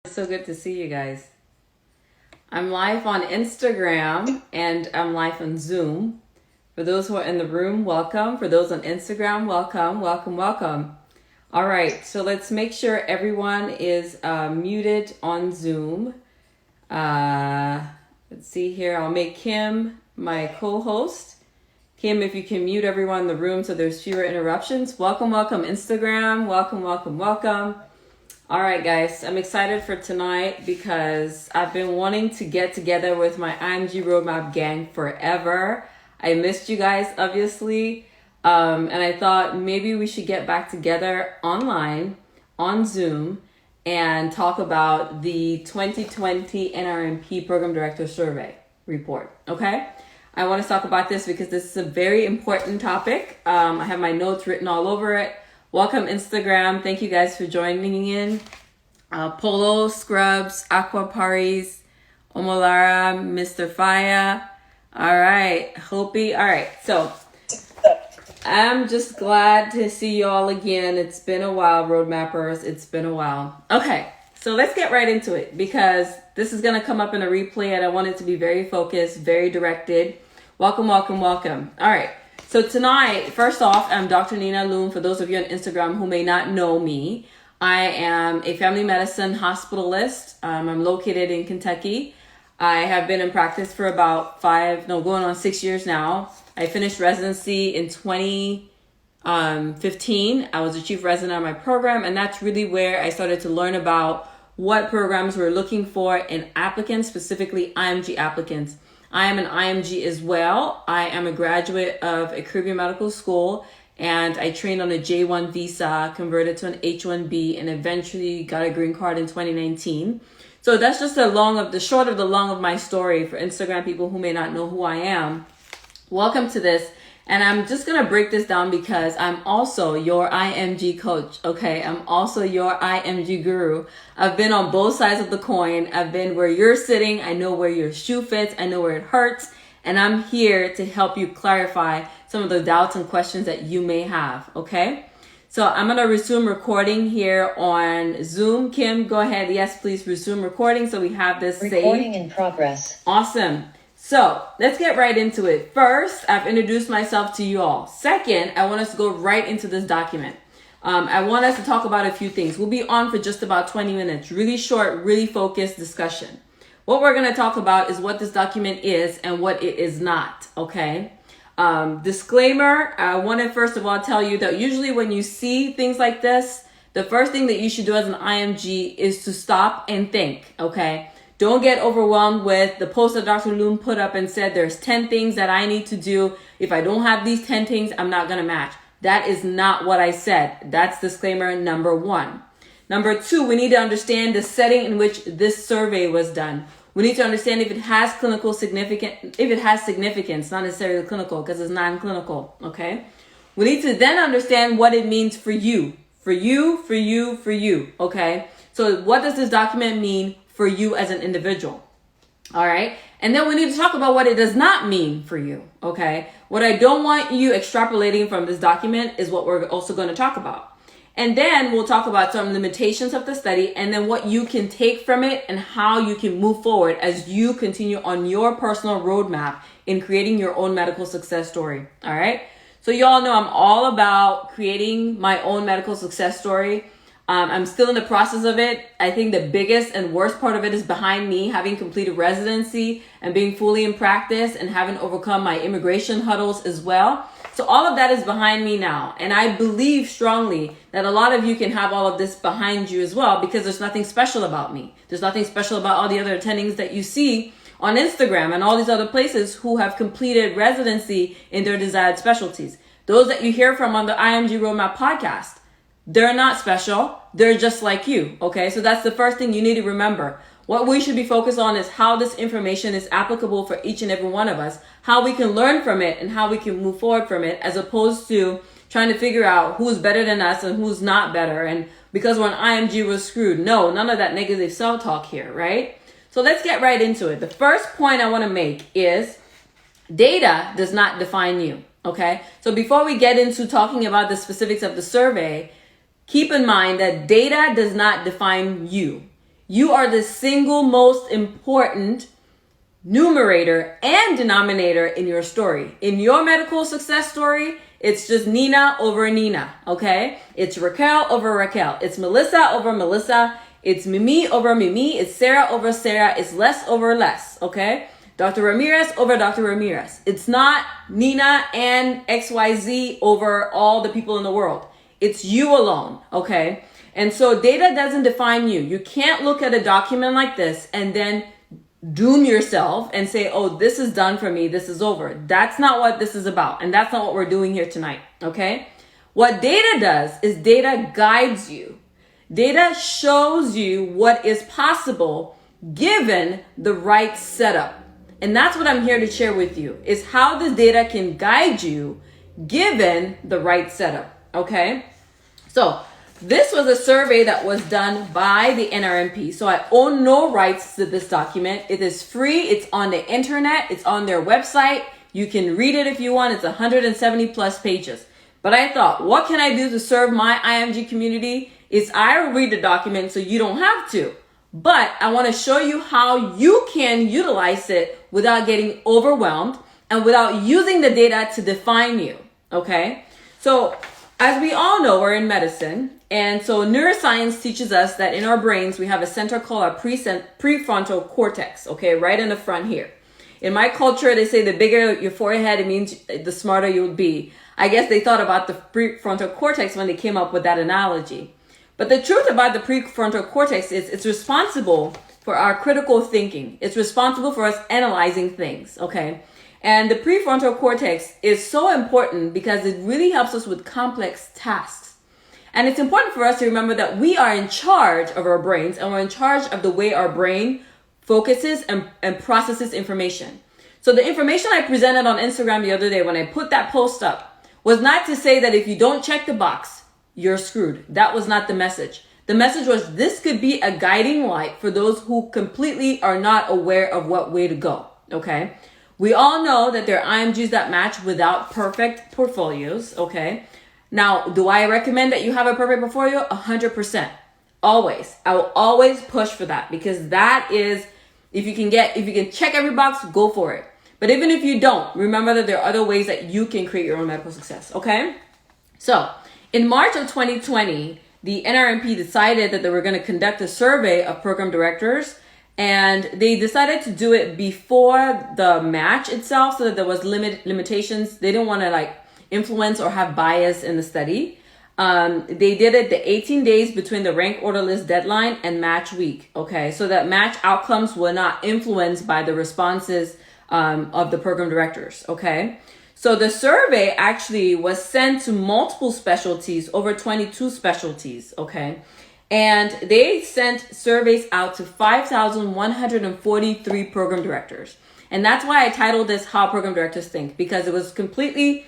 It's so good to see you guys. I'm live on Instagram and I'm live on Zoom. For those who are in the room, welcome. For those on Instagram, welcome, welcome, welcome. All right, so let's make sure everyone is muted on Zoom. Let's see here. I'll make Kim my co-host. Kim, if you can mute everyone in the room so there's fewer interruptions. Welcome, welcome, Instagram. Welcome, welcome, welcome. All right, guys, I'm excited for tonight because I've been wanting to get together with my IMG Roadmap gang forever. I missed you guys, obviously, and I thought maybe we should get back together online, on Zoom, and talk about the 2020 NRMP Program Director Survey report, okay? I want to talk about this because this is a very important topic. I have my notes written all over it. Welcome, Instagram. Thank you guys for joining in. Polo, Scrubs, Aqua Paris, Omolara, Mr. Faya. All right, Hopi. All right, so I'm just glad to see you all again. It's been a while, Roadmappers. It's been a while. Okay, so let's get right into it because this is going to come up in a replay and I want it to be very focused, very directed. Welcome, welcome, welcome. All right. So tonight, first off, I'm Dr. Nina Loom. For those of you on Instagram who may not know me, I am a family medicine hospitalist. I'm located in Kentucky. I have been in practice for about going on 6 years now. I finished residency in 2015. I was a chief resident on my program, and that's really where I started to learn about what programs we're looking for in applicants, specifically IMG applicants. I am an IMG as well. I am a graduate of a Caribbean medical school and I trained on a J1 visa, converted to an H1B, and eventually got a green card in 2019. So that's just the short of the long of my story for Instagram people who may not know who I am. Welcome to this. And I'm just going to break this down because I'm also your IMG coach, okay? I'm also your IMG guru. I've been on both sides of the coin. I've been where you're sitting. I know where your shoe fits. I know where it hurts. And I'm here to help you clarify some of the doubts and questions that you may have, okay? So I'm going to resume recording here on Zoom. Kim, go ahead. Yes, please resume recording so we have this saved. Recording in progress. Awesome. So let's get right into it. First, I've introduced myself to you all. Second, I want us to go right into this document. I want us to talk about a few things. We'll be on for just about 20 minutes. Really short, really focused discussion. What we're going to talk about is what this document is and what it is not, okay? Disclaimer, I want to first of all tell you that usually when you see things like this, the first thing that you should do as an IMG is to stop and think, okay? Don't get overwhelmed with the post that Dr. Loom put up and said there's 10 things that I need to do. If I don't have these 10 things, I'm not going to match. That is not what I said. That's disclaimer number one. Number two, we need to understand the setting in which this survey was done. We need to understand if it has significance, not necessarily clinical because it's non-clinical, okay? We need to then understand what it means for you, okay? So what does this document mean for you as an individual? All right. And then we need to talk about what it does not mean for you. Okay. What I don't want you extrapolating from this document is what we're also going to talk about. And then we'll talk about some limitations of the study and then what you can take from it and how you can move forward as you continue on your personal roadmap in creating your own medical success story. All right. So you all know I'm all about creating my own medical success story. I'm still in the process of it. I think the biggest and worst part of it is behind me, having completed residency and being fully in practice and having overcome my immigration hurdles as well. So all of that is behind me now. And I believe strongly that a lot of you can have all of this behind you as well because there's nothing special about me. There's nothing special about all the other attendings that you see on Instagram and all these other places who have completed residency in their desired specialties. Those that you hear from on the IMG Roadmap podcast. They're not special. They're just like you. Okay. So that's the first thing you need to remember. What we should be focused on is how this information is applicable for each and every one of us, how we can learn from it and how we can move forward from it, as opposed to trying to figure out who's better than us and who's not better. And because we're an IMG, we're screwed. No, none of that negative self-talk here. Right. So let's get right into it. The first point I want to make is data does not define you. Okay. So before we get into talking about the specifics of the survey, keep in mind that data does not define you. You are the single most important numerator and denominator in your story. In your medical success story, it's just Nina over Nina, okay? It's Raquel over Raquel. It's Melissa over Melissa. It's Mimi over Mimi. It's Sarah over Sarah. It's Les over Les, okay? Dr. Ramirez over Dr. Ramirez. It's not Nina and XYZ over all the people in the world. It's you alone, okay? And so data doesn't define you. You can't look at a document like this and then doom yourself and say, oh, this is done for me, this is over. That's not what this is about. And that's not what we're doing here tonight, okay? What data does is data guides you. Data shows you what is possible given the right setup. And that's what I'm here to share with you, is how this data can guide you given the right setup, okay? So this was a survey that was done by the NRMP. So I own no rights to this document. It is free. It's on the internet. It's on their website. You can read it if you want. It's 170 plus pages. But I thought, what can I do to serve my IMG community? Is I will read the document so you don't have to. But I want to show you how you can utilize it without getting overwhelmed and without using the data to define you. Okay? So as we all know, we're in medicine. And so neuroscience teaches us that in our brains, we have a center called our prefrontal cortex, okay, right in the front here. In my culture, they say the bigger your forehead, it means the smarter you'll be. I guess they thought about the prefrontal cortex when they came up with that analogy. But the truth about the prefrontal cortex is it's responsible for our critical thinking. It's responsible for us analyzing things, okay? And the prefrontal cortex is so important because it really helps us with complex tasks. And it's important for us to remember that we are in charge of our brains and we're in charge of the way our brain focuses and processes information. So the information I presented on Instagram the other day when I put that post up was not to say that if you don't check the box, you're screwed. That was not the message. The message was this could be a guiding light for those who completely are not aware of what way to go, okay? We all know that there are IMGs that match without perfect portfolios, okay? Now, do I recommend that you have a perfect portfolio? 100%. Always. I will always push for that because that is, if you can check every box, go for it. But even if you don't, remember that there are other ways that you can create your own medical success, okay? So, in March of 2020, the NRMP decided that they were going to conduct a survey of program directors, and they decided to do it before the match itself so that there was limitations. They didn't want to influence or have bias in the study. They did it the 18 days between the rank order list deadline and match week. Okay, so that match outcomes were not influenced by the responses of the program directors. Okay, so the survey actually was sent to multiple specialties, over 22 specialties. Okay, and they sent surveys out to 5,143 program directors. And that's why I titled this How Program Directors Think, because it was completely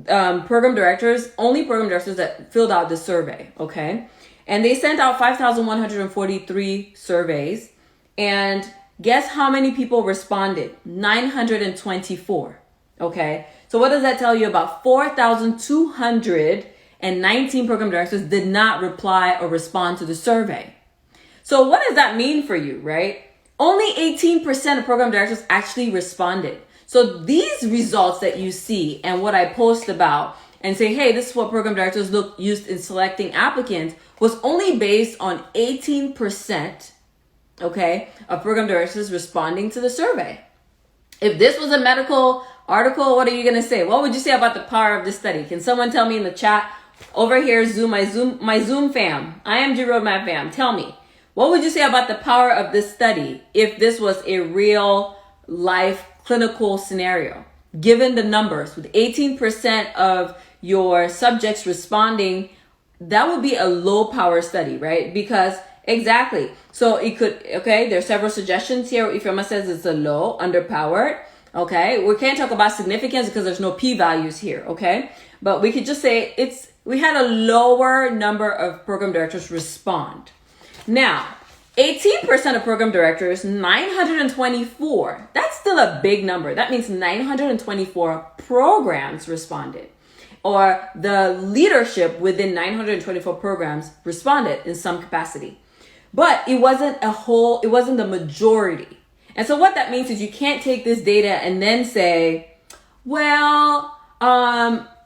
only program directors that filled out the survey, okay? And they sent out 5,143 surveys, and guess how many people responded? 924, okay? So what does that tell you? About 4,219 program directors did not reply or respond to the survey. So what does that mean for you, right? Only 18% of program directors actually responded. So these results that you see and what I post about and say, hey, this is what program directors used in selecting applicants was only based on 18%, okay, of program directors responding to the survey. If this was a medical article, what are you going to say? What would you say about the power of this study? Can someone tell me in the chat over here, my Zoom fam, IMG Roadmap fam, tell me, what would you say about the power of this study if this was a real life clinical scenario? Given the numbers, with 18% of your subjects responding, that would be a low power study, right? Because exactly. So it could, okay, there's several suggestions here. Ifema says it's a low, underpowered. Okay, we can't talk about significance because there's no p-values here, okay? But we could just say we had a lower number of program directors respond. Now, 18% of program directors, 924, that's still a big number. That means 924 programs responded, or the leadership within 924 programs responded in some capacity. but it wasn't it wasn't the majority. And so what that means is you can't take this data and then say, well,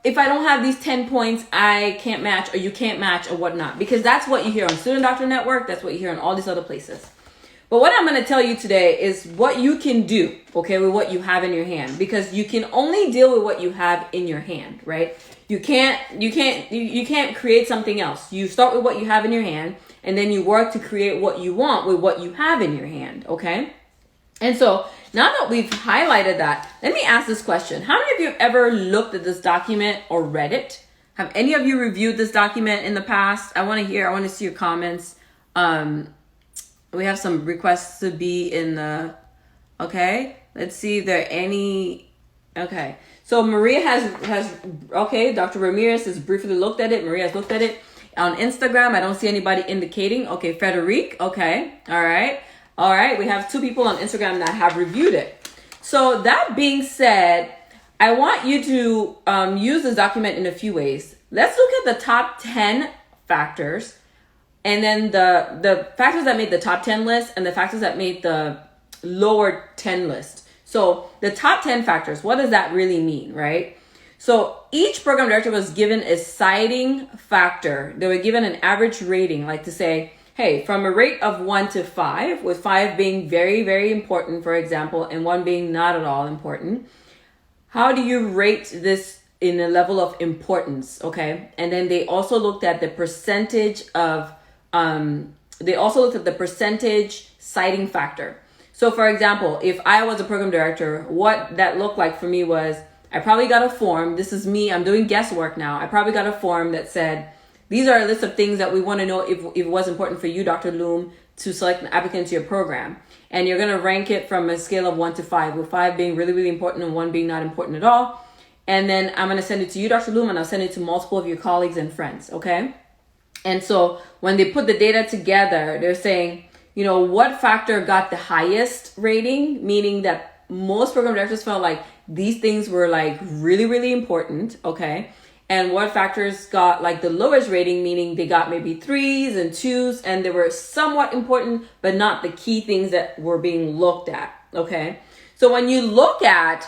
if I don't have these 10 points, I can't match, or you can't match, or whatnot. Because that's what you hear on Student Doctor Network. That's what you hear on all these other places. But what I'm going to tell you today is what you can do, okay, with what you have in your hand. Because you can only deal with what you have in your hand, right? You can't create something else. You start with what you have in your hand, and then you work to create what you want with what you have in your hand, okay? And so now that we've highlighted that, let me ask this question. How many of you have ever looked at this document or read it? Have any of you reviewed this document in the past? I want to see your comments. We have some requests to be in the, okay. Let's see if there are any, okay. So Maria has, okay, Dr. Ramirez has briefly looked at it. Maria has looked at it. On Instagram, I don't see anybody indicating. Okay, Frederic, okay, all right. All right, we have 2 people on Instagram that have reviewed it. So that being said, I want you to use this document in a few ways. Let's look at the top 10 factors, and then the factors that made the top 10 list and the factors that made the lower 10 list. So the top 10 factors, what does that really mean, right? So each program director was given a citing factor. They were given an average rating, like to say, hey, from a rate of 1 to 5, with 5 being very, very important, for example, and 1 being not at all important, how do you rate this in a level of importance, okay? And then they also looked at the percentage of, citing factor. So for example, if I was a program director, what that looked like for me was, I probably got a form. This is me, I'm doing guesswork now. I probably got a form that said, these are a list of things that we want to know if it was important for you, Dr. Loom, to select an applicant to your program. And you're going to rank it from a scale of 1 to 5, with 5 being really, really important and 1 being not important at all. And then I'm going to send it to you, Dr. Loom, and I'll send it to multiple of your colleagues and friends, okay? And so when they put the data together, they're saying, you know, what factor got the highest rating, meaning that most program directors felt like these things were like really, really important, okay? And what factors got like the lowest rating, meaning they got maybe 3s and 2s, and they were somewhat important, but not the key things that were being looked at, okay? So when you look at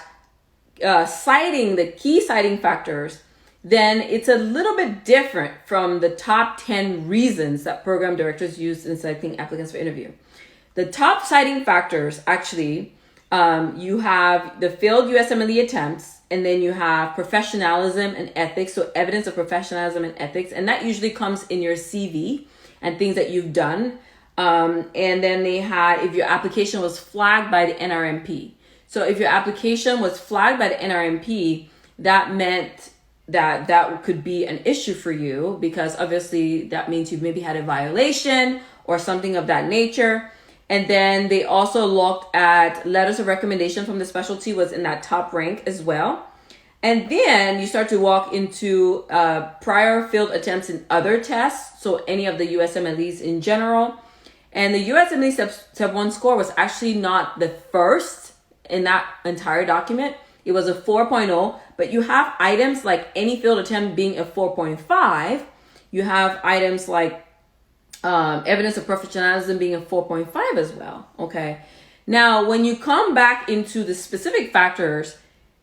citing the key citing factors, then it's a little bit different from the top 10 reasons that program directors use in selecting applicants for interview. The top citing factors, actually, you have the failed USMLE attempts, and then you have professionalism and ethics, so evidence of professionalism and ethics, and that usually comes in your CV and things that you've done. And then they had if your application was flagged by the NRMP. So if your application was flagged by the NRMP, that meant that could be an issue for you, because obviously that means you've maybe had a violation or something of that nature. And then they also looked at letters of recommendation from the specialty was in that top rank as well. And then you start to walk into prior failed attempts in other tests, so any of the USMLEs in general. And the USMLE Step 1 score was actually not the first in that entire document. It was a 4.0, but you have items like any failed attempt being a 4.5. You have items like evidence of professionalism being a 4.5 as well, okay? Now, when you come back into the specific factors,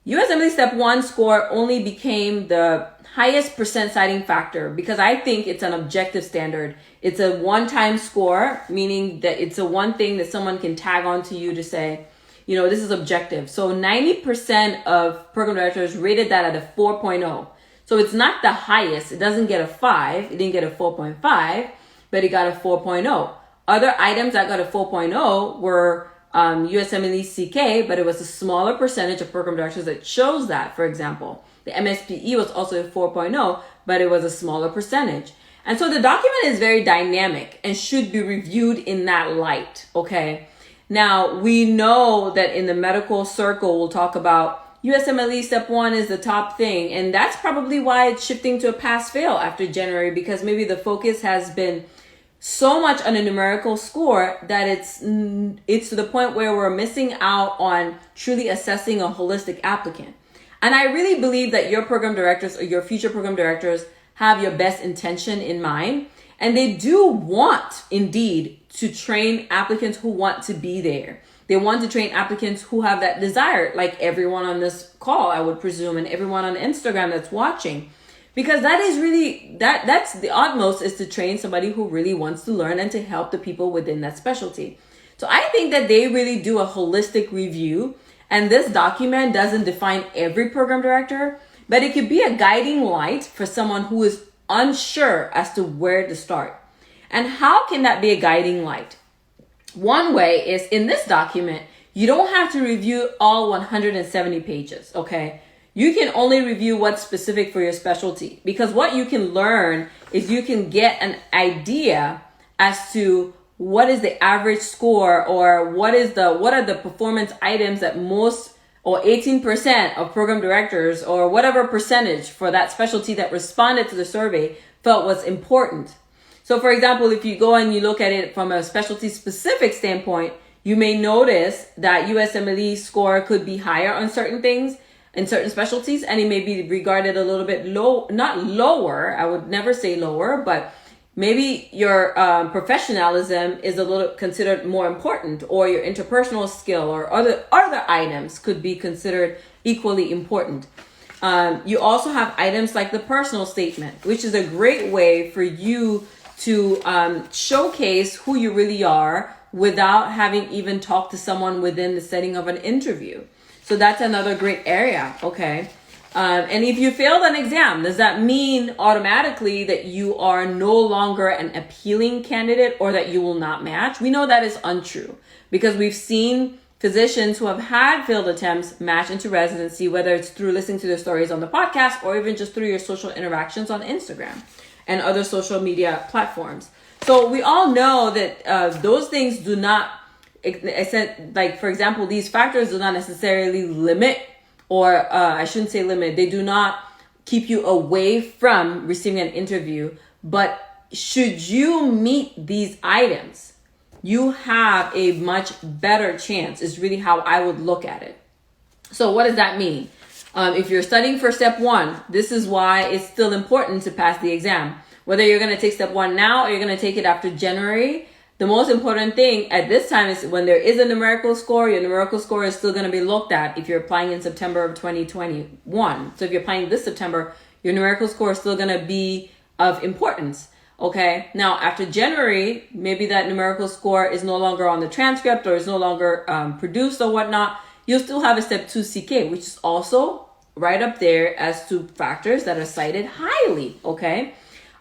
USMLE Step 1 score only became the highest percent citing factor because I think it's an objective standard. It's a one-time score, meaning that it's a one thing that someone can tag on to you to say, you know, this is objective. So 90% of program directors rated that at a 4.0. So it's not the highest. It doesn't get a 5. It didn't get a 4.5, but it got a 4.0. Other items that got a 4.0 were USMLE CK, but it was a smaller percentage of program directors that chose that, for example. The MSPE was also a 4.0, but it was a smaller percentage. And so the document is very dynamic and should be reviewed in that light, okay? Now, we know that in the medical circle, we'll talk about USMLE Step 1 is the top thing, and that's probably why it's shifting to a pass-fail after January, because maybe the focus has been so much on a numerical score that it's to the point where we're missing out on truly assessing a holistic applicant. And I really believe that your program directors or your future program directors have your best intention in mind, and they do want indeed to train applicants who want to be there. They want to train applicants who have that desire, like everyone on this call, I would presume, and everyone on Instagram that's watching. Because that is really, that's the utmost, is to train somebody who really wants to learn and to help the people within that specialty. So I think that they really do a holistic review, and this document doesn't define every program director, but it could be a guiding light for someone who is unsure as to where to start. And how can that be a guiding light? One way is, in this document, you don't have to review all 170 pages, okay? You can only review what's specific for your specialty, because what you can learn is you can get an idea as to what is the average score, or what are the performance items that most, or 18% of program directors, or whatever percentage for that specialty that responded to the survey felt was important. So for example, if you go and you look at it from a specialty specific standpoint, you may notice that USMLE score could be higher on certain things in certain specialties, and it may be regarded a little bit low, not lower, I would never say lower, but maybe your professionalism is a little considered more important, or your interpersonal skill or other items could be considered equally important. You also have items like the personal statement, which is a great way for you to showcase who you really are without having even talked to someone within the setting of an interview. So that's another great area, okay? And if you failed an exam, does that mean automatically that you are no longer an appealing candidate, or that you will not match? We know that is untrue, because we've seen physicians who have had failed attempts match into residency, whether it's through listening to their stories on the podcast, or even just through your social interactions on Instagram and other social media platforms. So we all know that those things do not, like for example, these factors do not necessarily limit, or I shouldn't say limit, they do not keep you away from receiving an interview. But should you meet these items, you have a much better chance, is really how I would look at it. So what does that mean? If you're studying for step 1, this is why it's still important to pass the exam. Whether you're going to take step 1 now or you're going to take it after January, the most important thing at this time is when there is a numerical score, your numerical score is still going to be looked at if you're applying in September of 2021. So if you're applying this September, your numerical score is still going to be of importance. Okay. Now, after January, maybe that numerical score is no longer on the transcript, or is no longer produced or whatnot. You'll still have a step 2 CK, which is also right up there as to factors that are cited highly. Okay.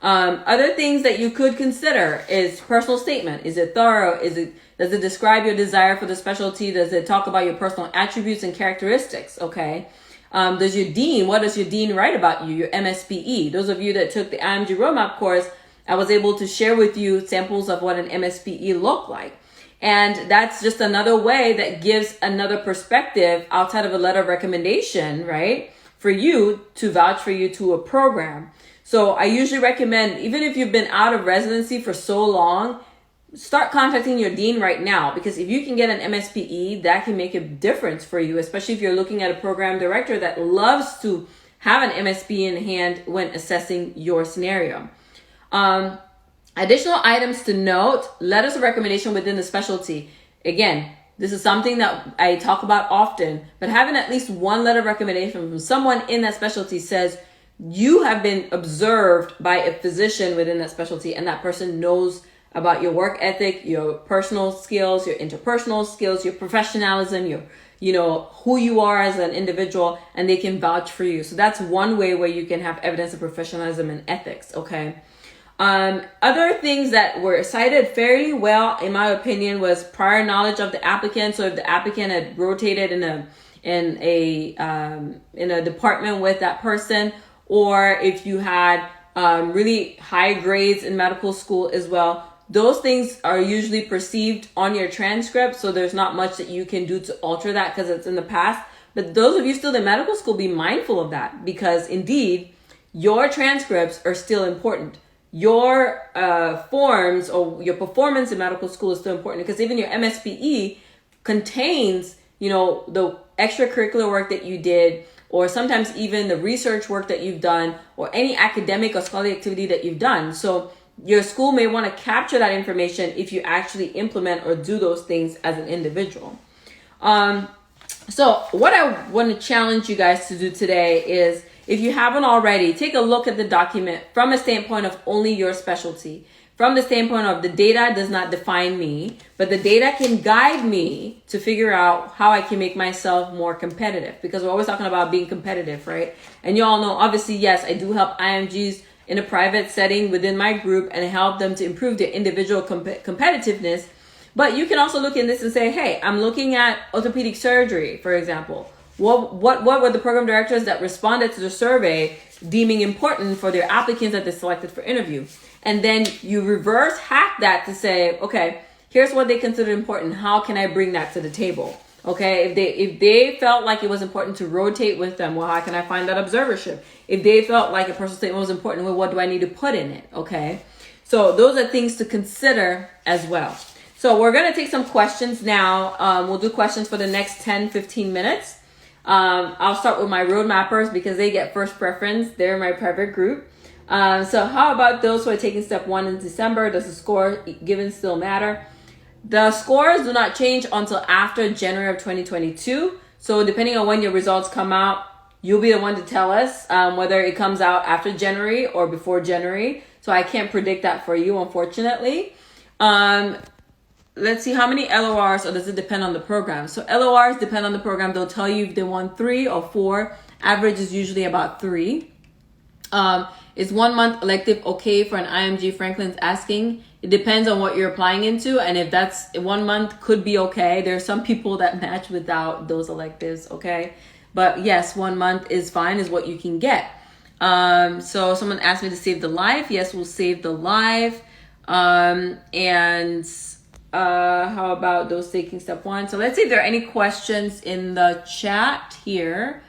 Other things that you could consider is personal statement. Is it thorough? Does it describe your desire for the specialty? Does it talk about your personal attributes and characteristics? Okay. What does your dean write about you? Your MSPE. Those of you that took the IMG Roadmap course, I was able to share with you samples of what an MSPE looked like. And that's just another way that gives another perspective outside of a letter of recommendation, right? For you to vouch for you to a program. So I usually recommend, even if you've been out of residency for so long, start contacting your dean right now, because if you can get an MSPE, that can make a difference for you, especially if you're looking at a program director that loves to have an MSPE in hand when assessing your scenario. Additional items to note: letters of recommendation within the specialty. Again, this is something that I talk about often, but having at least one letter of recommendation from someone in that specialty says you have been observed by a physician within that specialty, and that person knows about your work ethic, your personal skills, your interpersonal skills, your professionalism, who you are as an individual, and they can vouch for you. So that's one way where you can have evidence of professionalism and ethics, okay? Other things that were cited fairly well, in my opinion, was prior knowledge of the applicant. So if the applicant had rotated in a department with that person, or if you had really high grades in medical school as well, those things are usually perceived on your transcript. So there's not much that you can do to alter that because it's in the past. But those of you still in medical school, be mindful of that, because indeed your transcripts are still important. Your forms or your performance in medical school is still important, because even your MSPE contains, the extracurricular work that you did, or sometimes even the research work that you've done, or any academic or scholarly activity that you've done. So your school may want to capture that information if you actually implement or do those things as an individual. So what I want to challenge you guys to do today is, if you haven't already, take a look at the document from a standpoint of only your specialty. From the standpoint of the data does not define me, but the data can guide me to figure out how I can make myself more competitive, because we're always talking about being competitive, right? And you all know, obviously, yes, I do help IMGs in a private setting within my group and help them to improve their individual competitiveness. But you can also look in this and say, hey, I'm looking at orthopedic surgery, for example. What were the program directors that responded to the survey deeming important for their applicants that they selected for interview? And then you reverse hack that to say, okay, here's what they considered important. How can I bring that to the table? Okay, if they felt like it was important to rotate with them, well, how can I find that observership? If they felt like a personal statement was important, well, what do I need to put in it? Okay, so those are things to consider as well. So we're going to take some questions now. We'll do questions for the next 10, 15 minutes. I'll start with my road mappers because they get first preference. They're my private group. So how about those who are taking step 1 in December? Does the score given still matter? The scores do not change until after January of 2022. So depending on when your results come out, you'll be the one to tell us whether it comes out after January or before January. So I can't predict that for you, unfortunately. Let's see, how many LORs, or does it depend on the program? So LORs depend on the program. They'll tell you if they want 3 or 4. Average is usually about 3. Is 1 month elective okay for an IMG? Franklin's asking. It depends on what you're applying into, and if that's 1 month could be okay. There's some people that match without those electives, okay? But yes, 1 month is fine, is what you can get. So someone asked me to save the live. Yes, we'll save the live. How about those taking step 1? So let's see if there are any questions in the chat here.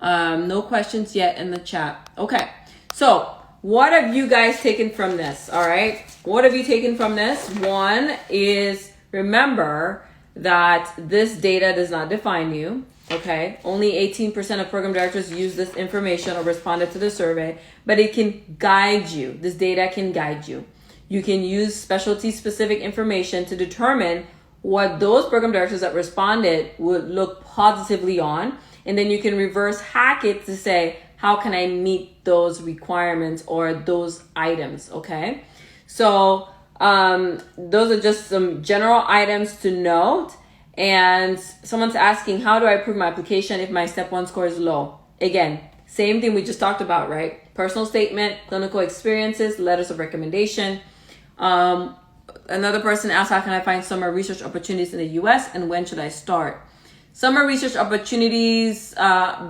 No questions yet in the chat. Okay. So what have you guys taken from this? All right. What have you taken from this? One is, remember that this data does not define you. Okay. Only 18% of program directors use this information or responded to the survey, but it can guide you. This data can guide you. You can use specialty specific information to determine what those program directors that responded would look positively on. And then you can reverse hack it to say, how can I meet those requirements or those items? Okay. So those are just some general items to note. And someone's asking, how do I prove my application if my step 1 score is low? Again, same thing we just talked about, right? Personal statement, clinical experiences, letters of recommendation. Another person asked, how can I find summer research opportunities in the US and when should I start? Summer research opportunities,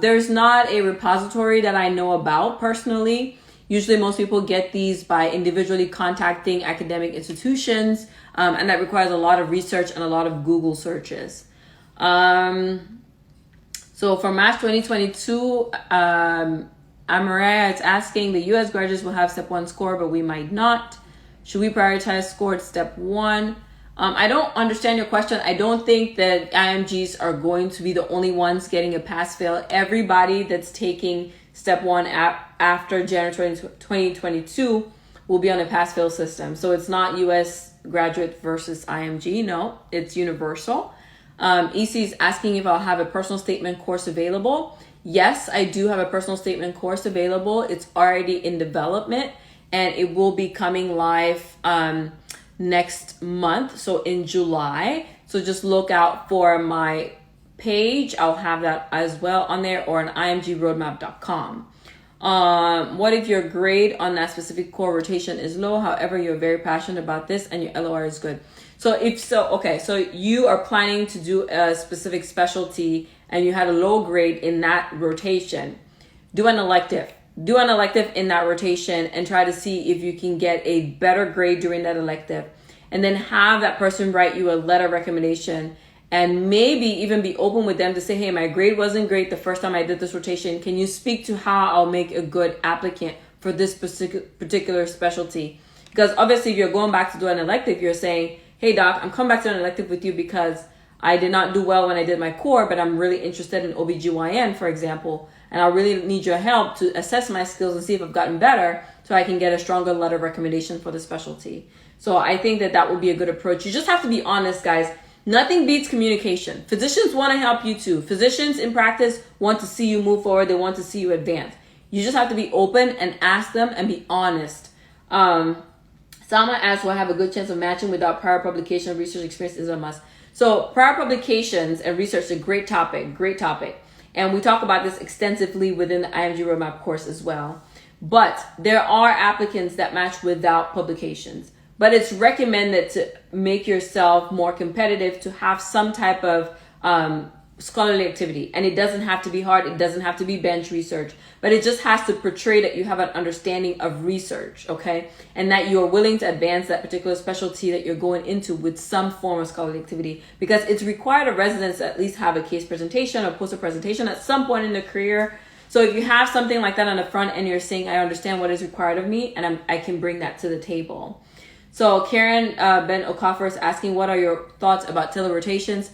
there's not a repository that I know about personally. Usually most people get these by individually contacting academic institutions, and that requires a lot of research and a lot of Google searches. So for March 2022, Amaria is asking, the US graduates will have step 1 score, but we might not. Should we prioritize scored step 1? I don't understand your question. I don't think that IMGs are going to be the only ones getting a pass-fail. Everybody that's taking step 1 after January 2022 will be on a pass-fail system. So it's not US graduate versus IMG. No, it's universal. EC is asking if I'll have a personal statement course available. Yes, I do have a personal statement course available. It's already in development and it will be coming live next month, so in July. So just look out for my page. I'll have that as well on there, or on imgroadmap.com. What if your grade on that specific core rotation is low, however you're very passionate about this and your LOR is good? So if so, okay, so you are planning to do a specific specialty and you had a low grade in that rotation, do an elective. Do an elective in that rotation and try to see if you can get a better grade during that elective. And then have that person write you a letter recommendation and maybe even be open with them to say, hey, my grade wasn't great the first time I did this rotation. Can you speak to how I'll make a good applicant for this particular specialty? Because obviously if you're going back to do an elective, you're saying, hey doc, I'm coming back to an elective with you because I did not do well when I did my core, but I'm really interested in OBGYN, for example. And I really need your help to assess my skills and see if I've gotten better so I can get a stronger letter of recommendation for the specialty. So I think that that would be a good approach. You just have to be honest, guys. Nothing beats communication. Physicians want to help you too. Physicians in practice want to see you move forward. They want to see you advance. You just have to be open and ask them and be honest. Salma asks, will I have a good chance of matching without prior publication? Research experience is a must. So prior publications and research is a great topic. And we talk about this extensively within the IMG Roadmap course as well. But there are applicants that match without publications. But it's recommended to make yourself more competitive, to have some type of scholarly activity. And it doesn't have to be hard. It doesn't have to be bench research. But it just has to portray that you have an understanding of research, okay? And that you're willing to advance that particular specialty that you're going into with some form of scholarly activity. Because it's required of residents to at least have a case presentation or poster presentation at some point in their career. So if you have something like that on the front and you're saying, I understand what is required of me, and I can bring that to the table. So Karen Ben Okafor is asking, what are your thoughts about telerotations?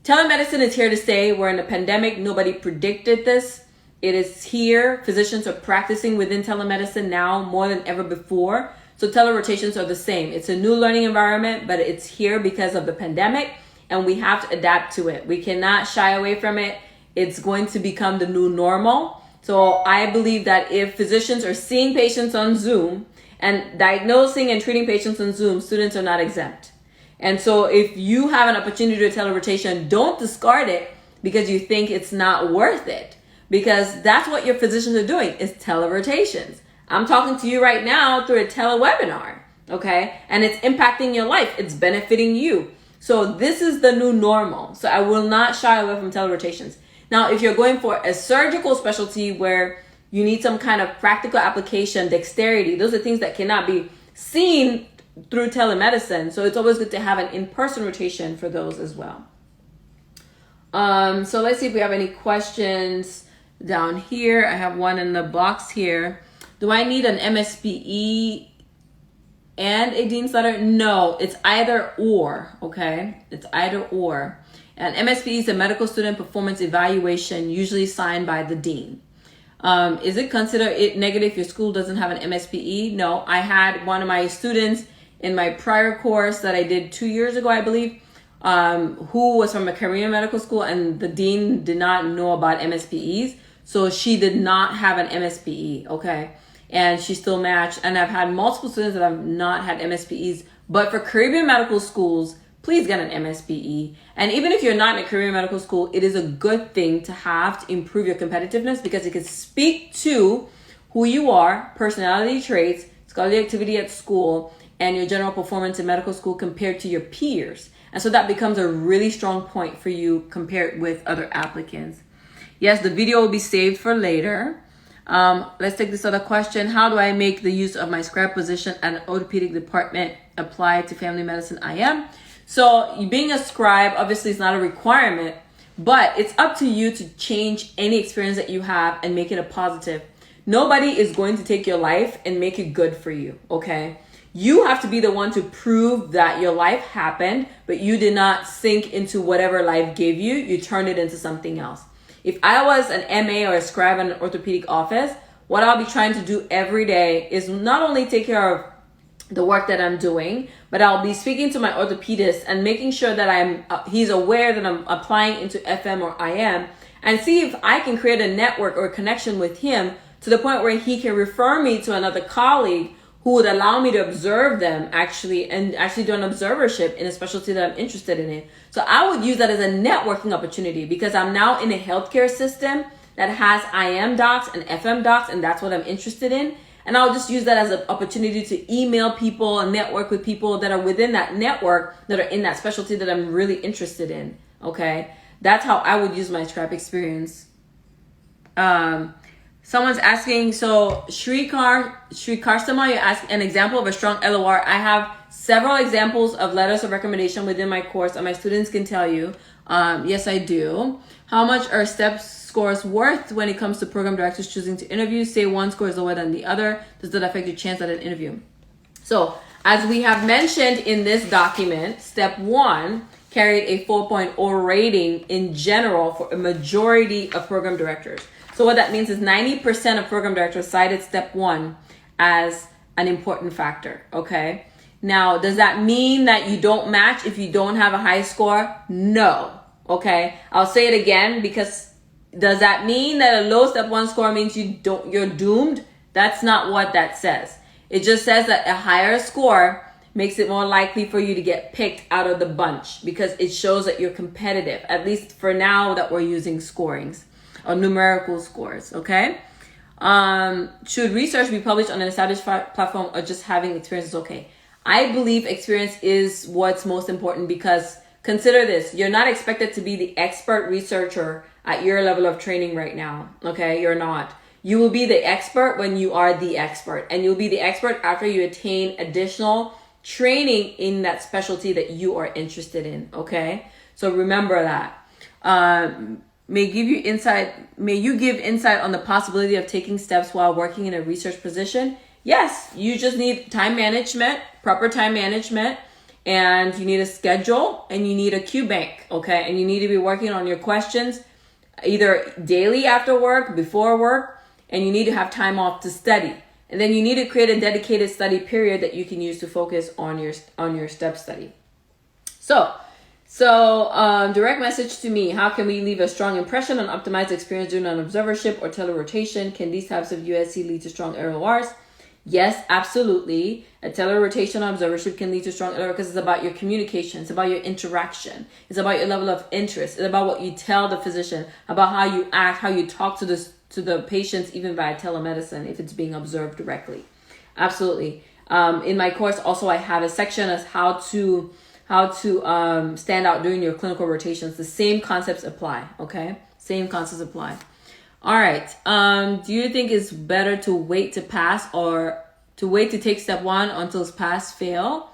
Telemedicine is here to stay. We're in a pandemic. Nobody predicted this. It is here. Physicians are practicing within telemedicine now more than ever before. So telerotations are the same. It's a new learning environment, but it's here because of the pandemic, and we have to adapt to it. We cannot shy away from it. It's going to become the new normal. So I believe that if physicians are seeing patients on Zoom, and diagnosing and treating patients on Zoom, students are not exempt. And so if you have an opportunity to do a telerotation, don't discard it because you think it's not worth it. Because that's what your physicians are doing, is telerotations. I'm talking to you right now through a telewebinar, okay? And it's impacting your life. It's benefiting you. So this is the new normal. So I will not shy away from telerotations. Now, if you're going for a surgical specialty where you need some kind of practical application, dexterity. Those are things that cannot be seen through telemedicine. So it's always good to have an in-person rotation for those as well. So let's see if we have any questions down here. I have one in the box here. Do I need an MSPE and a dean's letter? No, it's either or, okay? It's either or. And MSPE is a medical student performance evaluation, usually signed by the dean. Is it considered it negative if your school doesn't have an MSPE? No, I had one of my students in my prior course that I did 2 years ago, I believe, who was from a Korean medical school, and the dean did not know about MSPEs. So she did not have an MSPE, okay? And she still matched. And I've had multiple students that have not had MSPEs. But for Caribbean medical schools, please get an MSPE. And even if you're not in a Caribbean medical school, it is a good thing to have to improve your competitiveness because it can speak to who you are, personality traits, scholarly activity at school, and your general performance in medical school compared to your peers. And so that becomes a really strong point for you compared with other applicants. Yes, the video will be saved for later. Let's take this other question. How do I make the use of my scribe position at an orthopedic department apply to family medicine IM? So being a scribe obviously is not a requirement, but it's up to you to change any experience that you have and make it a positive. Nobody is going to take your life and make it good for you, okay? You have to be the one to prove that your life happened, but you did not sink into whatever life gave you. You turned it into something else. If I was an MA or a scribe in an orthopedic office, what I'll be trying to do every day is not only take care of the work that I'm doing, but I'll be speaking to my orthopedist and making sure that he's aware that I'm applying into FM or IM, and see if I can create a network or a connection with him to the point where he can refer me to another colleague who would allow me to observe them actually do an observership in a specialty that I'm interested in. So I would use that as a networking opportunity because I'm now in a healthcare system that has IM docs and FM docs, and that's what I'm interested in. And I'll just use that as an opportunity to email people and network with people that are within that network that are in that specialty that I'm really interested in. Okay, that's how I would use my scribe experience. Someone's asking, so Shrikar Sama, you asked an example of a strong LOR. I have several examples of letters of recommendation within my course, and my students can tell you. Yes, I do. How much are STEP scores worth when it comes to program directors choosing to interview? Say one score is lower than the other. Does that affect your chance at an interview? So, as we have mentioned in this document, Step 1 carried a 4.0 rating in general for a majority of program directors. So what that means is 90% of program directors cited Step 1 as an important factor, okay? Now, does that mean that you don't match if you don't have a high score? No, okay? I'll say it again, because does that mean that a low step 1 score means you're doomed? That's not what that says. It just says that a higher score makes it more likely for you to get picked out of the bunch, because it shows that you're competitive, at least for now that we're using scorings or numerical scores, okay? Should research be published on an established platform, or just having experience is okay? I believe experience is what's most important, because consider this, you're not expected to be the expert researcher at your level of training right now, okay? You're not. You will be the expert when you are the expert, and you'll be the expert after you attain additional training in that specialty that you are interested in, okay? So remember that. May you give insight on the possibility of taking steps while working in a research position? Yes, you just need time management, proper time management, and you need a schedule, and you need a Q bank, okay? And you need to be working on your questions either daily after work, before work, and you need to have time off to study. And then you need to create a dedicated study period that you can use to focus on your step study. So direct message to me: how can we leave a strong impression on optimized experience during an observership or telerotation? Can these types of USC lead to strong LORs? Yes, absolutely. A telerotation observership can lead to strong LOR, because it's about your communication, it's about your interaction, it's about your level of interest, it's about what you tell the physician, about how you act, how you talk to the patients, even via telemedicine, if it's being observed directly. Absolutely. In my course, also, I have a section as how to stand out during your clinical rotations. The same concepts apply, okay? Same concepts apply. All right. Do you think it's better to wait to pass, or to wait to take step 1 until it's pass, fail?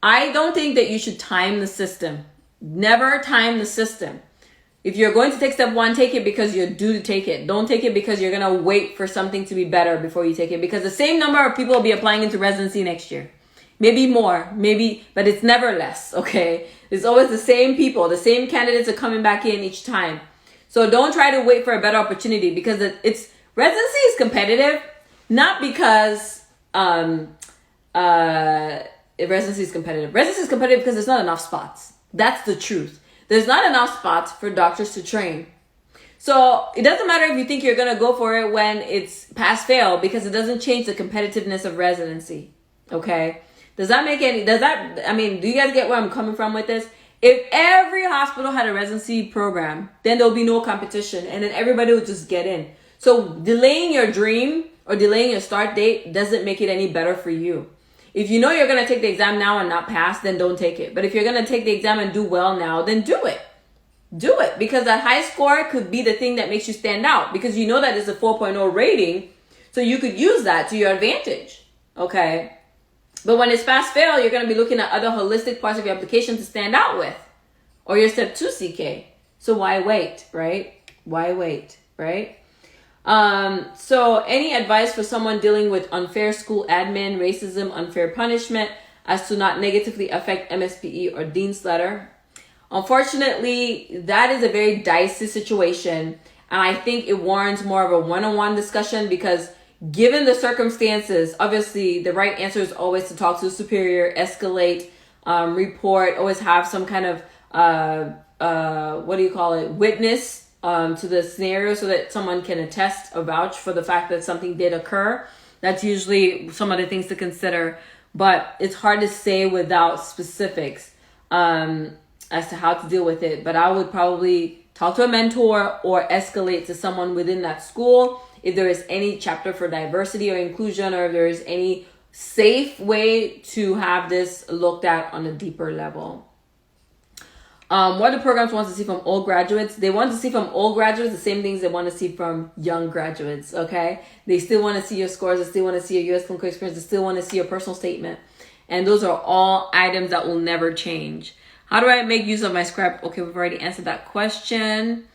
I don't think that you should time the system. Never time the system. If you're going to take step 1, take it because you're due to take it. Don't take it because you're going to wait for something to be better before you take it, because the same number of people will be applying into residency next year. Maybe more, maybe, but it's never less, okay? It's always the same people. The same candidates are coming back in each time. So don't try to wait for a better opportunity, because residency is competitive, not because residency is competitive. Residency is competitive because there's not enough spots. That's the truth. There's not enough spots for doctors to train. So it doesn't matter if you think you're going to go for it when it's pass fail, because it doesn't change the competitiveness of residency. Okay? Do you guys get where I'm coming from with this? If every hospital had a residency program, then there'll be no competition, and then everybody would just get in. So delaying your dream or delaying your start date doesn't make it any better for you. If you know you're going to take the exam now and not pass, then don't take it. But if you're going to take the exam and do well now, then do it. Do it, because that high score could be the thing that makes you stand out, because you know that it's a 4.0 rating, so you could use that to your advantage, okay? But when it's pass fail, you're going to be looking at other holistic parts of your application to stand out with, or your step 2 CK. So why wait, right? Why wait, right? So any advice for someone dealing with unfair school admin, racism, unfair punishment, as to not negatively affect MSPE or Dean's letter? Unfortunately, that is a very dicey situation, and I think it warrants more of a one-on-one discussion, because given the circumstances, obviously the right answer is always to talk to the superior, escalate, report, always have some kind of witness to the scenario, so that someone can attest or vouch for the fact that something did occur. That's usually some of the things to consider, but it's hard to say without specifics as to how to deal with it. But I would probably talk to a mentor or escalate to someone within that school if there is any chapter for diversity or inclusion, or if there is any safe way to have this looked at on a deeper level. What do programs want to see from old graduates? They want to see from old graduates the same things they want to see from young graduates, okay? They still want to see your scores. They still want to see your U.S. clinical experience. They still want to see your personal statement. And those are all items that will never change. How do I make use of my script? Okay, we've already answered that question.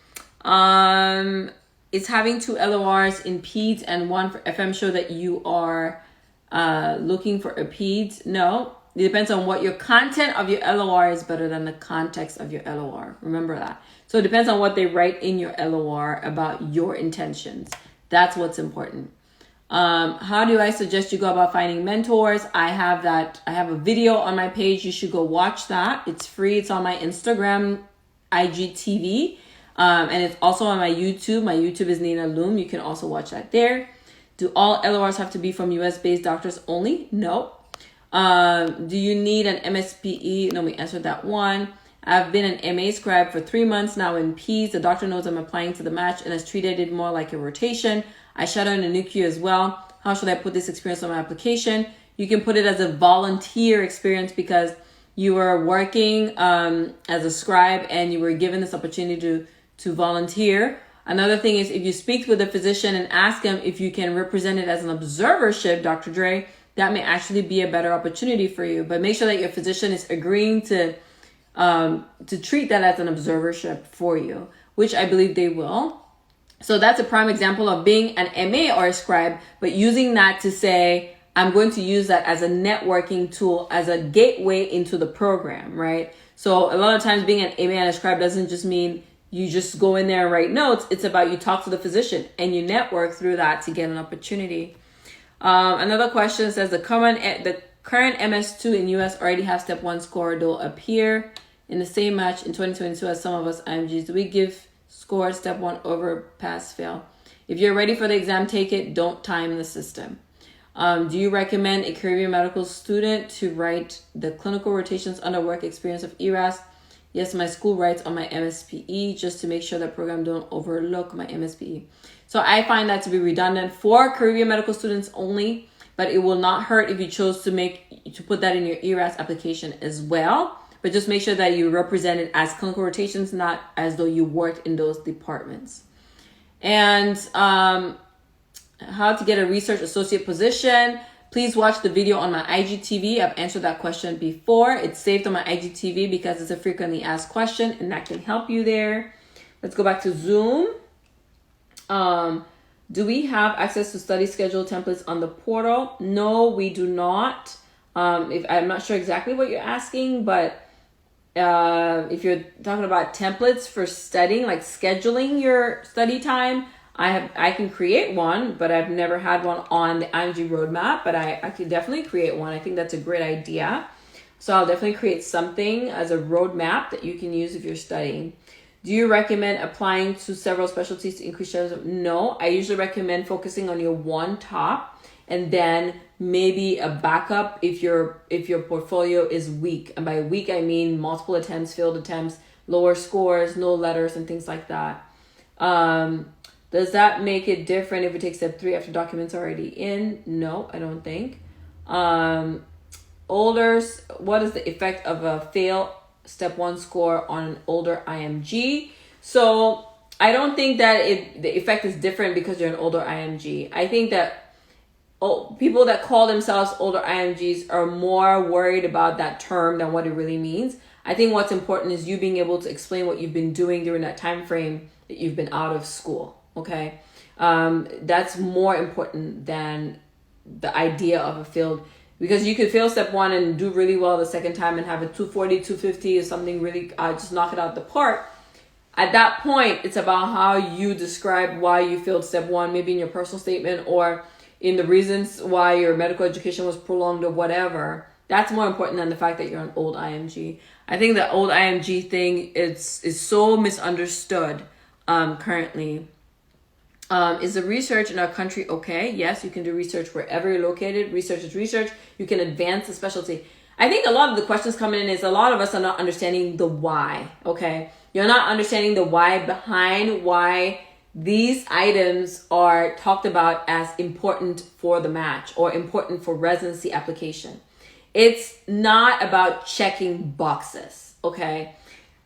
Is having 2 LORs in PEDS and 1 for FM show that you are looking for a PEDS? No. It depends on what your content of your LOR is better than the context of your LOR. Remember that. So it depends on what they write in your LOR about your intentions. That's what's important. How do I suggest you go about finding mentors? I have a video on my page. You should go watch that. It's free. It's on my Instagram, IGTV. And it's also on my YouTube. My YouTube is drlum. You can also watch that there. Do all LORs have to be from US-based doctors only? No. Do you need an MSPE? No, we answered that one. I've been an MA scribe for 3 months now in P's. The doctor knows I'm applying to the match and has treated it more like a rotation. I shadow in the NICU as well. How should I put this experience on my application? You can put it as a volunteer experience because you were working as a scribe and you were given this opportunity to volunteer. Another thing is if you speak with a physician and ask him if you can represent it as an observership, Dr. Dre, that may actually be a better opportunity for you. But make sure that your physician is agreeing to treat that as an observership for you, which I believe they will. So that's a prime example of being an MA or a scribe, but using that to say, I'm going to use that as a networking tool, as a gateway into the program, right? So a lot of times being an MA and a scribe doesn't just mean you just go in there and write notes. It's about you talk to the physician and you network through that to get an opportunity. Another question says the current MS2 in US already have step 1 score. They'll appear in the same match in 2022 as some of us IMGs. Do we give score step 1 over pass fail? If you're ready for the exam, take it. Don't time the system. Do you recommend a career medical student to write the clinical rotations under work experience of ERAS? Yes, my school writes on my MSPE just to make sure that program don't overlook my MSPE. So I find that to be redundant for career medical students only, but it will not hurt if you chose to put that in your ERAS application as well. But just make sure that you represent it as clinical rotations, not as though you worked in those departments. And how to get a research associate position. Please watch the video on my IGTV. I've answered that question before. It's saved on my IGTV because it's a frequently asked question and that can help you there. Let's go back to Zoom. Do we have access to study schedule templates on the portal? No, we do not. I'm not sure exactly what you're asking, but if you're talking about templates for studying, like scheduling your study time, I can create one, but I've never had one on the IMG Roadmap, but I could definitely create one. I think that's a great idea. So I'll definitely create something as a roadmap that you can use if you're studying. Do you recommend applying to several specialties to increase chances? No, I usually recommend focusing on your one top and then maybe a backup if your portfolio is weak. And by weak, I mean multiple attempts, failed attempts, lower scores, no letters, and things like that. Does that make it different if we take step 3 after documents are already in? No, I don't think. What is the effect of a fail step 1 score on an older IMG? So I don't think that the effect is different because you're an older IMG. I think that people that call themselves older IMGs are more worried about that term than what it really means. I think what's important is you being able to explain what you've been doing during that time frame that you've been out of school. Okay, that's more important than the idea of a failed, because you could fail step 1 and do really well the second time and have a 240, 250 or something really, just knock it out the park. At that point, it's about how you describe why you failed step 1, maybe in your personal statement or in the reasons why your medical education was prolonged or whatever. That's more important than the fact that you're an old IMG. I think the old IMG thing is so misunderstood currently. Is the research in our country okay? Yes, you can do research wherever you're located. Research is research. You can advance the specialty. I think a lot of the questions coming in is a lot of us are not understanding the why, okay? You're not understanding the why behind why these items are talked about as important for the match or important for residency application. It's not about checking boxes, okay?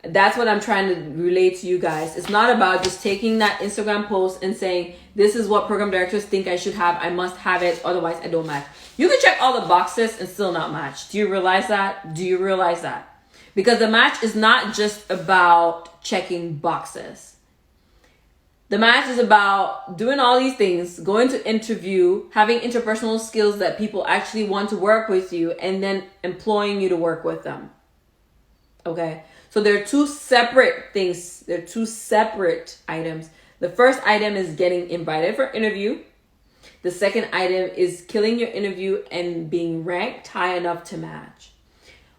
That's what I'm trying to relate to you guys. It's not about just taking that Instagram post and saying, this is what program directors think I should have. I must have it. Otherwise, I don't match. You can check all the boxes and still not match. Do you realize that? Do you realize that? Because the match is not just about checking boxes. The match is about doing all these things, going to interview, having interpersonal skills that people actually want to work with you, and then employing you to work with them. Okay? So they're two separate things. They're two separate items. The first item is getting invited for interview. The second item is killing your interview and being ranked high enough to match.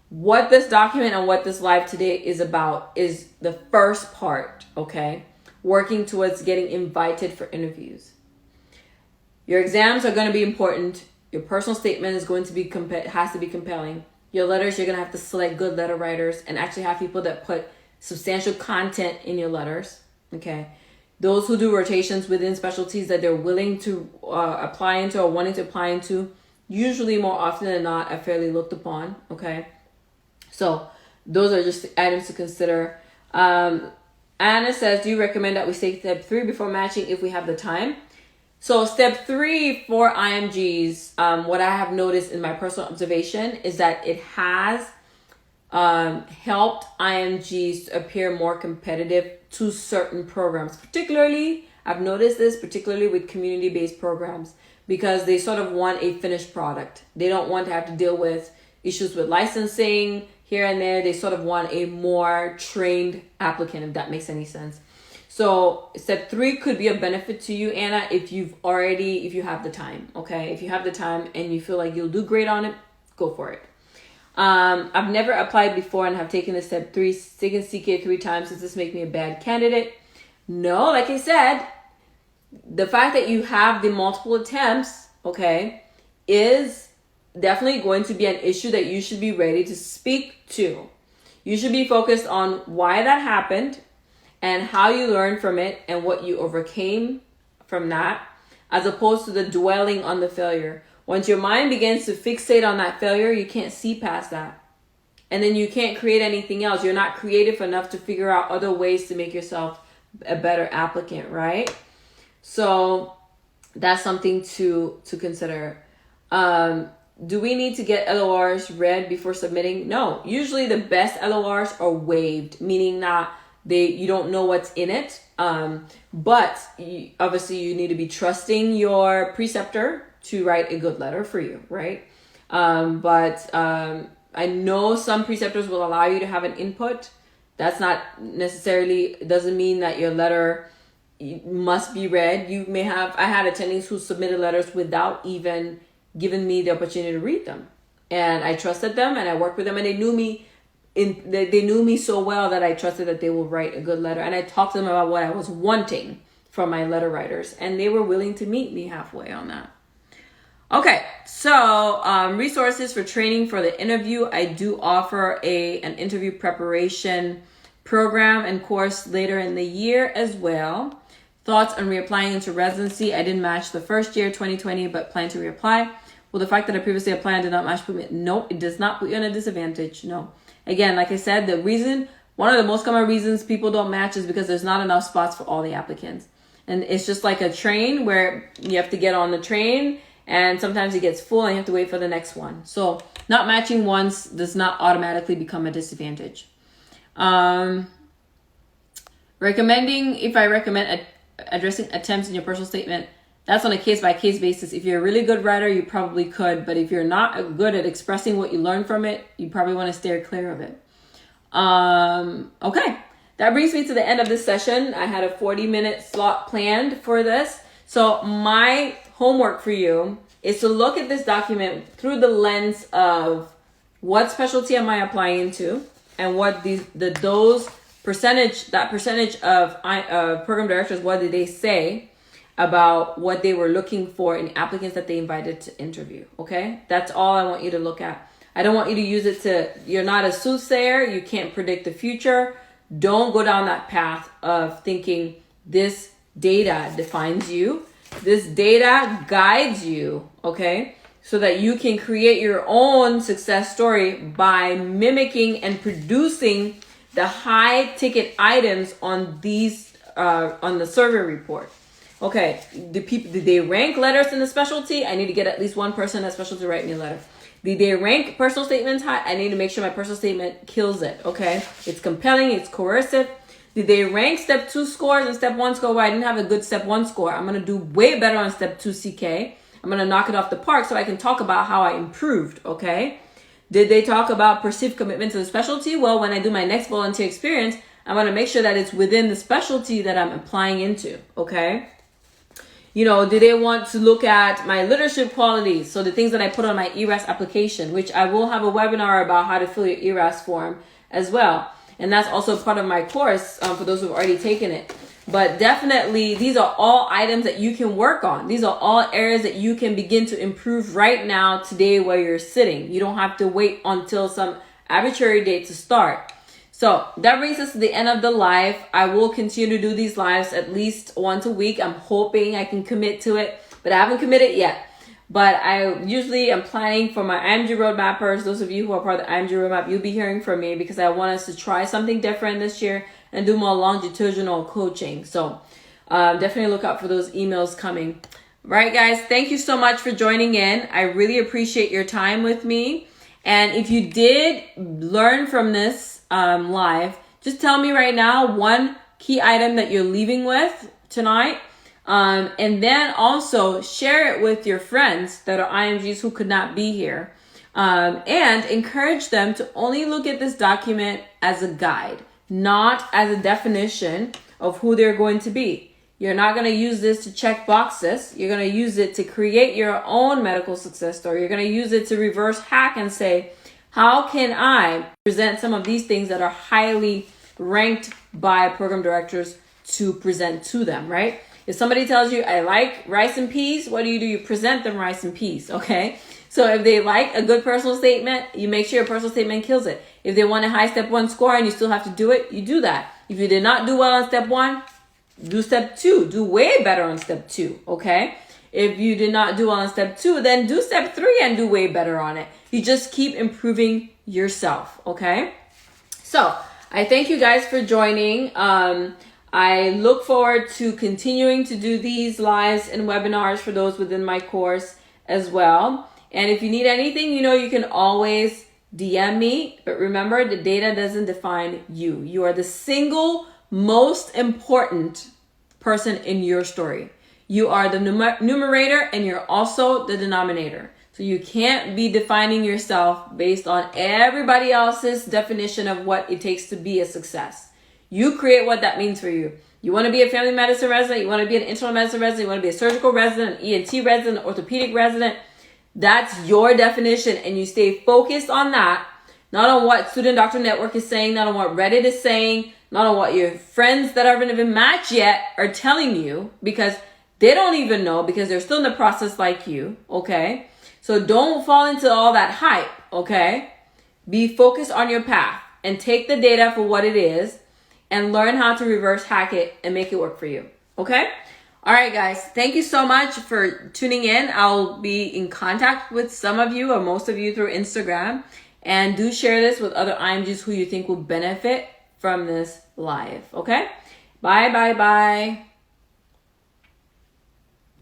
What this document and what this live today is about is the first part, okay? Working towards getting invited for interviews. Your exams are going to be important. Your personal statement is going to be has to be compelling. Your letters, you're going to have to select good letter writers and actually have people that put substantial content in your letters, okay? Those who do rotations within specialties that they're willing to apply into or wanting to apply into, usually more often than not, are fairly looked upon, okay? So those are just items to consider. Anna says, do you recommend that we say step 3 before matching if we have the time? So step 3 for IMGs, what I have noticed in my personal observation is that it has helped IMGs to appear more competitive to certain programs. Particularly, I've noticed this particularly with community-based programs because they sort of want a finished product. They don't want to have to deal with issues with licensing here and there. They sort of want a more trained applicant, if that makes any sense. So step 3 could be a benefit to you, Anna, if you have the time, okay? If you have the time and you feel like you'll do great on it, go for it. I've never applied before and have taken the step 3, taken CK 3 times. Does this make me a bad candidate? No, like I said, the fact that you have the multiple attempts, okay, is definitely going to be an issue that you should be ready to speak to. You should be focused on why that happened and how you learned from it and what you overcame from that, as opposed to the dwelling on the failure. Once your mind begins to fixate on that failure, you can't see past that. And then you can't create anything else. You're not creative enough to figure out other ways to make yourself a better applicant, right? So that's something to consider. Do we need to get LORs read before submitting? No. Usually the best LORs are waived, meaning that you don't know what's in it. But obviously you need to be trusting your preceptor to write a good letter for you, right? But I know some preceptors will allow you to have an input. That's not necessarily, doesn't mean that your letter must be read. I had attendees who submitted letters without even giving me the opportunity to read them. And I trusted them and I worked with them and they knew me they knew me so well that I trusted that they will write a good letter. And I talked to them about what I was wanting from my letter writers and they were willing to meet me halfway on that. Okay, so resources for training for the interview. I do offer an interview preparation program and course later in the year as well. Thoughts on reapplying into residency. I didn't match the first year, 2020, but plan to reapply. Well, the fact that I previously applied and did not match put me, no, it does not put you in a disadvantage. No. Again, like I said, one of the most common reasons people don't match is because there's not enough spots for all the applicants. And it's just like a train where you have to get on the train and sometimes it gets full and you have to wait for the next one. So not matching once does not automatically become a disadvantage. If I recommend addressing attempts in your personal statement, that's on a case-by-case basis. If you're a really good writer, you probably could. But if you're not good at expressing what you learned from it, you probably want to steer clear of it. Okay. That brings me to the end of this session. I had a 40-minute slot planned for this. So my homework for you is to look at this document through the lens of what specialty am I applying into and what percentage of program directors, what did they say about what they were looking for in applicants that they invited to interview. Okay, that's all I want you to look at. I don't want you to use it you're not a soothsayer, you can't predict the future. Don't go down that path of thinking this data defines you. This data guides you, okay, so that you can create your own success story by mimicking and producing the high ticket items on the survey report. Okay, did they rank letters in the specialty? I need to get at least one person in that specialty to write me a letter. Did they rank personal statements high? I need to make sure my personal statement kills it, okay? It's compelling, it's coercive. Did they rank step 2 scores and step 1 score where I didn't have a good step 1 score? I'm going to do way better on step 2 CK. I'm going to knock it off the park so I can talk about how I improved, okay? Did they talk about perceived commitment to the specialty? Well, when I do my next volunteer experience, I want to make sure that it's within the specialty that I'm applying into, okay? You know, do they want to look at my leadership qualities? So the things that I put on my ERAS application, which I will have a webinar about how to fill your ERAS form as well. And that's also part of my course for those who've already taken it. But definitely, these are all items that you can work on. These are all areas that you can begin to improve right now, today, where you're sitting. You don't have to wait until some arbitrary date to start. So that brings us to the end of the live. I will continue to do these lives at least once a week. I'm hoping I can commit to it, but I haven't committed yet. But I usually am planning for my IMG Roadmappers. Those of you who are part of the IMG Roadmap, you'll be hearing from me because I want us to try something different this year and do more longitudinal coaching. So definitely look out for those emails coming. Right, guys, thank you so much for joining in. I really appreciate your time with me. And if you did learn from this live, just tell me right now one key item that you're leaving with tonight. And then also share it with your friends that are IMGs who could not be here. And encourage them to only look at this document as a guide, not as a definition of who they're going to be. You're not going to use this to check boxes. You're going to use it to create your own medical success story. You're going to use it to reverse hack and say, how can I present some of these things that are highly ranked by program directors to present to them, right? If somebody tells you, I like rice and peas, what do? You present them rice and peas, okay? So if they like a good personal statement, you make sure your personal statement kills it. If they want a high step 1 score and you still have to do it, you do that. If you did not do well on step 1, do step 2. Do way better on step 2, okay? If you did not do well on step 2, then do step 3 and do way better on it. You just keep improving yourself, okay? So I thank you guys for joining. I look forward to continuing to do these lives and webinars for those within my course as well. And if you need anything, you know, you can always DM me. But remember, the data doesn't define you. You are the single most important person in your story. You are the numerator and you're also the denominator. So you can't be defining yourself based on everybody else's definition of what it takes to be a success. You create what that means for you. You want to be a family medicine resident, you want to be an internal medicine resident, you want to be a surgical resident, an ENT resident, an orthopedic resident. That's your definition, and you stay focused on that, not on what Student Doctor Network is saying, not on what Reddit is saying, not on what your friends that haven't even matched yet are telling you, because they don't even know, because they're still in the process like you, okay? So don't fall into all that hype, okay? Be focused on your path and take the data for what it is and learn how to reverse hack it and make it work for you, okay? All right, guys, thank you so much for tuning in. I'll be in contact with some of you or most of you through Instagram. And do share this with other IMGs who you think will benefit from this live, okay? Bye, bye, bye.